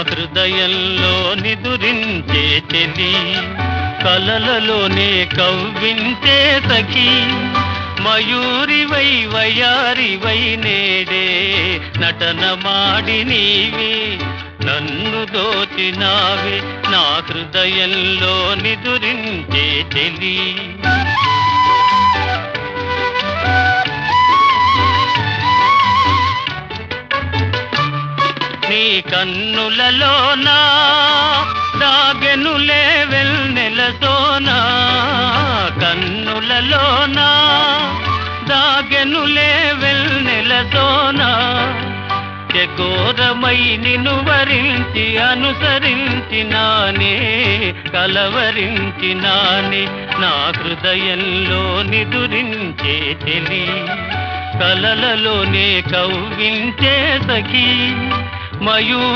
హృదయంలో నిదురించే చెలి, కలలలోనే కవ్వించే సఖి, మయూరివై వయారివై నేడే నటనమాడి నీవే నన్ను దోచినావే, నా హృదయంలో నిదురించే చెలి. నీ కన్నులలోనా దాగెనులే వెన్నెల సోనా, కన్నులలోనా దాగెనులే వెన్నెల సోనా, చకోరమై నిన్ను వరించి అనుసరించినానే కలవరించినానే, నా హృదయంలో నిదురించే చెలి, కలలలోనే కవ్వించే సఖి, మయూరి